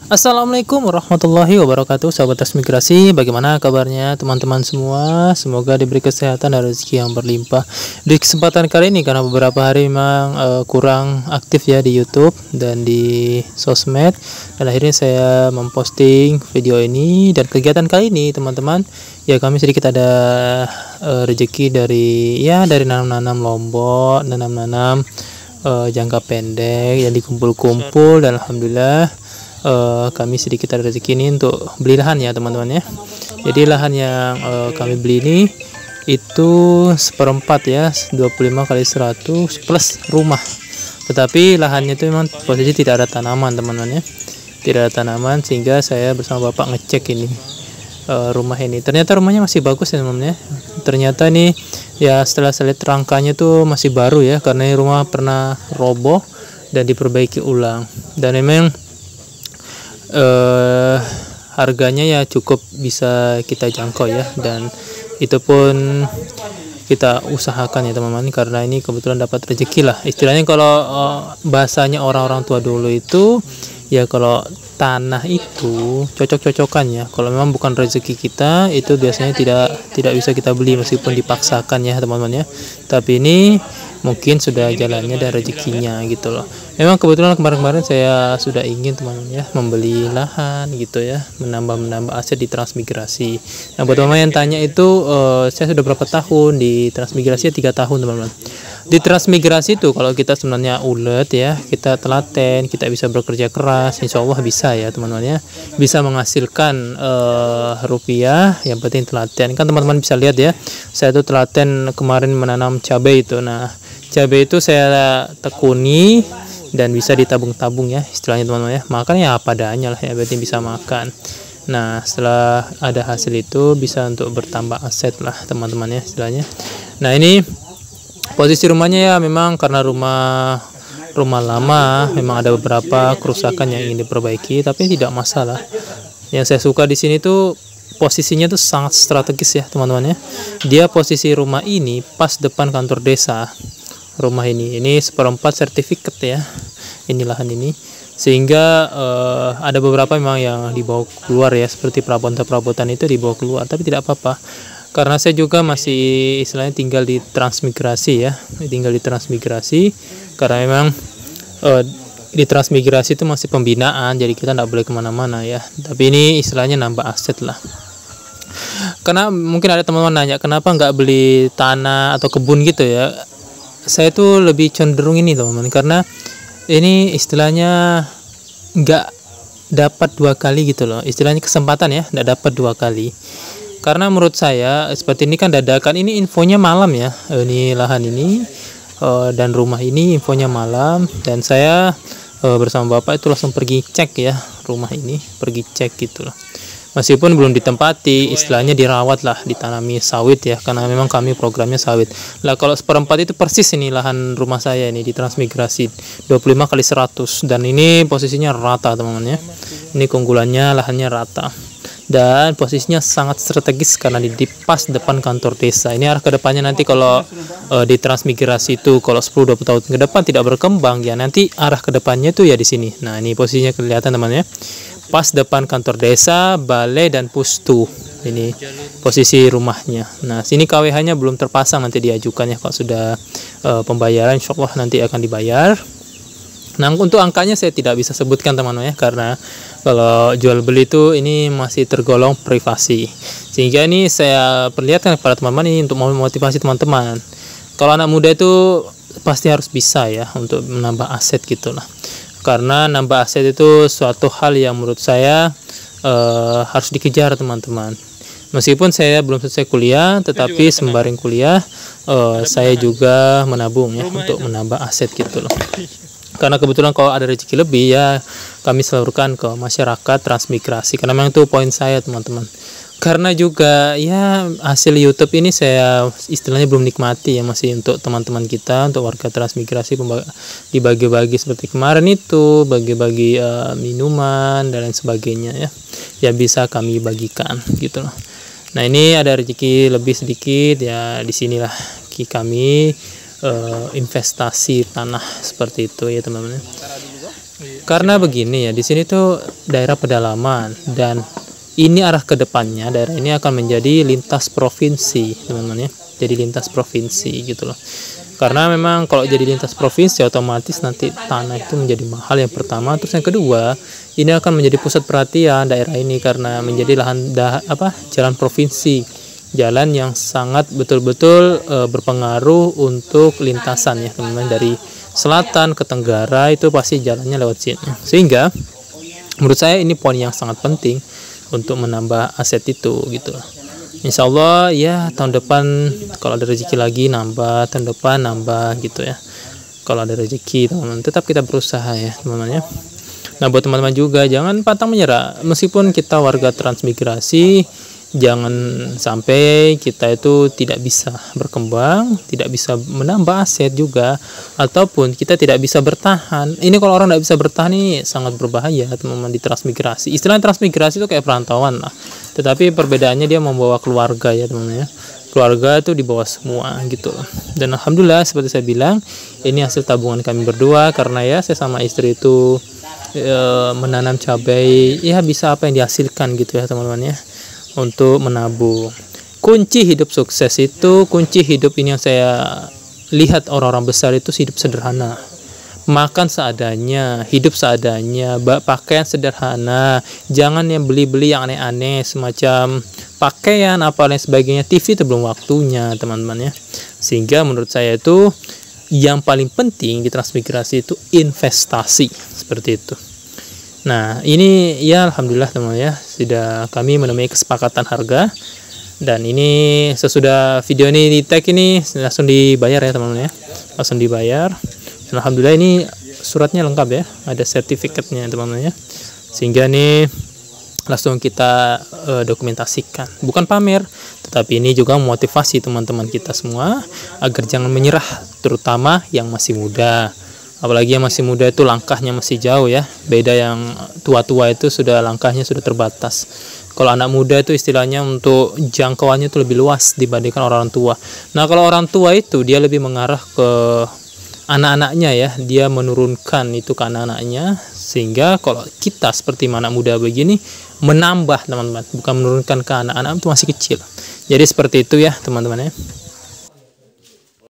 Assalamualaikum warahmatullahi wabarakatuh, sahabat transmigrasi. Bagaimana kabarnya teman-teman semua? Semoga diberi kesehatan dan rezeki yang berlimpah. Di kesempatan kali ini, karena beberapa hari memang kurang aktif ya di YouTube dan di sosmed, dan akhirnya saya memposting video ini. Dan kegiatan kali ini teman-teman, ya kami sedikit ada rezeki dari nanam-nanam lombok, nanam-nanam jangka pendek yang dikumpul-kumpul, dan alhamdulillah kami sedikit ada rezeki ini untuk beli lahan ya teman-teman ya. Jadi lahan yang kami beli ini itu seperempat ya, 25 kali 100 plus rumah. Tetapi lahannya itu memang posisi tidak ada tanaman teman-teman ya, tidak ada tanaman, sehingga saya bersama bapak ngecek ini rumah ini. Ternyata rumahnya masih bagus ya teman-teman ya. Ternyata ini ya setelah saya lihat rangkanya tuh masih baru ya, karena ini rumah pernah roboh dan diperbaiki ulang. Dan memang harganya ya cukup bisa kita jangkau ya, dan itu pun kita usahakan ya teman-teman, karena ini kebetulan dapat rezeki lah istilahnya. Kalau bahasanya orang-orang tua dulu itu ya, kalau tanah itu cocok-cocokan ya. Kalau memang bukan rezeki kita, itu biasanya tidak bisa kita beli meskipun dipaksakan ya teman-teman ya. Tapi ini mungkin sudah jalannya dan rezekinya gitu loh. Memang kebetulan kemarin-kemarin saya sudah ingin teman-teman ya membeli lahan gitu ya, menambah aset di transmigrasi. Nah buat teman-teman yang tanya itu, saya sudah berapa tahun di transmigrasi? 3 tahun teman-teman. Di transmigrasi itu kalau kita sebenarnya ulet ya, kita telaten, kita bisa bekerja keras, insya Allah bisa ya teman-teman ya, bisa menghasilkan rupiah. Yang penting telaten. Kan teman-teman bisa lihat ya, saya tuh telaten kemarin menanam cabai itu. Nah cabai itu saya tekuni dan bisa ditabung-tabung ya istilahnya teman-teman ya, makanya apa adanya lah ya, berarti bisa makan. Nah setelah ada hasil itu bisa untuk bertambah aset lah teman-teman ya istilahnya. Nah ini posisi rumahnya ya, memang karena rumah lama, memang ada beberapa kerusakan yang ingin diperbaiki, tapi tidak masalah. Yang saya suka di sini tuh posisinya tuh sangat strategis ya teman-teman ya. Dia posisi rumah ini pas depan kantor desa. Rumah ini seperempat sertifikat ya, ini lahan ini, sehingga ada beberapa memang yang dibawa keluar ya, seperti perabotan itu dibawa keluar, tapi tidak apa-apa, karena saya juga masih istilahnya tinggal di transmigrasi ya, karena memang di transmigrasi itu masih pembinaan, jadi kita tidak boleh kemana-mana ya. Tapi ini istilahnya nambah aset lah. Karena mungkin ada teman-teman nanya, kenapa nggak beli tanah atau kebun gitu ya. Saya tuh lebih cenderung ini teman-teman, karena ini istilahnya nggak dapat 2 kali gitu loh, istilahnya kesempatan ya, nggak dapat 2 kali. Karena menurut saya seperti ini kan dadakan, ini infonya malam ya, ini lahan ini dan rumah ini infonya malam, dan saya bersama bapak itu langsung pergi cek ya rumah ini, pergi cek gitu loh. Meskipun belum ditempati, istilahnya dirawat lah, ditanami sawit ya, karena memang kami programnya sawit. Lah kalau seperempat itu persis ini lahan rumah saya ini di transmigrasi 25 kali 100, dan ini posisinya rata teman-teman ya. Ini keunggulannya lahannya rata. Dan posisinya sangat strategis karena di pas depan kantor desa. Ini arah kedepannya nanti kalau di transmigrasi itu kalau 10-20 tahun ke depan tidak berkembang ya, nanti arah kedepannya itu ya di sini. Nah ini posisinya kelihatan teman ya, pas depan kantor desa, balai dan pustu. Ini posisi rumahnya. Nah sini KWH-nya belum terpasang, nanti diajukan ya, kalau sudah pembayaran insya Allah nanti akan dibayar. Nah untuk angkanya saya tidak bisa sebutkan teman-teman ya, karena kalau jual beli itu ini masih tergolong privasi, sehingga ini saya perlihatkan kepada teman-teman ini untuk memotivasi teman-teman. Kalau anak muda itu pasti harus bisa ya untuk menambah aset gitulah, karena nambah aset itu suatu hal yang menurut saya harus dikejar teman-teman. Meskipun saya belum selesai kuliah, tetapi sembari kuliah saya juga menabung ya untuk menambah aset gitu loh. Karena kebetulan kalau ada rezeki lebih ya kami salurkan ke masyarakat transmigrasi, karena memang itu poin saya teman-teman. Karena juga ya hasil YouTube ini saya istilahnya belum nikmati ya, masih untuk teman-teman kita, untuk warga transmigrasi, dibagi-bagi seperti kemarin itu, bagi-bagi minuman dan lain sebagainya ya, yang bisa kami bagikan gitu loh. Nah ini ada rezeki lebih sedikit ya, disinilah kami investasi tanah seperti itu ya teman-teman. Karena begini ya, di sini tuh daerah pedalaman dan ini arah ke depannya daerah ini akan menjadi lintas provinsi, teman-teman ya. Jadi lintas provinsi gitu loh. Karena memang kalau jadi lintas provinsi otomatis nanti tanah itu menjadi mahal yang pertama, terus yang kedua ini akan menjadi pusat perhatian daerah ini karena menjadi jalan provinsi, jalan yang sangat betul-betul berpengaruh untuk lintasan ya teman-teman, dari selatan ke tenggara itu pasti jalannya lewat sini. Sehingga menurut saya ini poin yang sangat penting untuk menambah aset itu gitu. Insya Allah ya tahun depan kalau ada rezeki lagi nambah, tahun depan nambah gitu ya. Kalau ada rezeki teman-teman, tetap kita berusaha ya teman-teman ya. Nah buat teman-teman juga jangan pantang menyerah, meskipun kita warga transmigrasi, jangan sampai kita itu tidak bisa berkembang, tidak bisa menambah aset juga, ataupun kita tidak bisa bertahan. Ini kalau orang tidak bisa bertahan ini sangat berbahaya teman-teman di transmigrasi. Istilah transmigrasi itu kayak perantauan lah, tetapi perbedaannya dia membawa keluarga ya teman-teman ya. Keluarga itu dibawa semua gitu. Dan alhamdulillah seperti saya bilang, ini hasil tabungan kami berdua, karena ya saya sama istri itu menanam cabai, ya bisa apa yang dihasilkan gitu ya teman-teman ya, untuk menabung. Kunci hidup sukses itu, kunci hidup ini yang saya lihat orang-orang besar itu hidup sederhana, makan seadanya, hidup seadanya, pakaian sederhana, jangan yang beli-beli yang aneh-aneh semacam pakaian apa lain sebagainya. TV itu belum waktunya teman-teman ya. Sehingga menurut saya itu yang paling penting di transmigrasi itu investasi, seperti itu. Nah ini ya alhamdulillah teman-teman ya, sudah kami menemui kesepakatan harga, dan ini sesudah video ini di tag ini langsung dibayar ya teman-teman ya, langsung dibayar. Dan alhamdulillah ini suratnya lengkap ya, ada sertifikatnya teman-teman ya, sehingga ini langsung kita dokumentasikan, bukan pamer, tetapi ini juga memotivasi teman-teman kita semua agar jangan menyerah, terutama yang masih muda. Apalagi yang masih muda itu langkahnya masih jauh ya, beda yang tua-tua itu sudah langkahnya sudah terbatas. Kalau anak muda itu istilahnya untuk jangkauannya itu lebih luas dibandingkan orang tua. Nah kalau orang tua itu dia lebih mengarah ke anak-anaknya ya, dia menurunkan itu ke anak-anaknya, sehingga kalau kita seperti anak muda begini menambah teman-teman, bukan menurunkan ke anak-anak itu masih kecil. Jadi seperti itu ya teman-teman ya.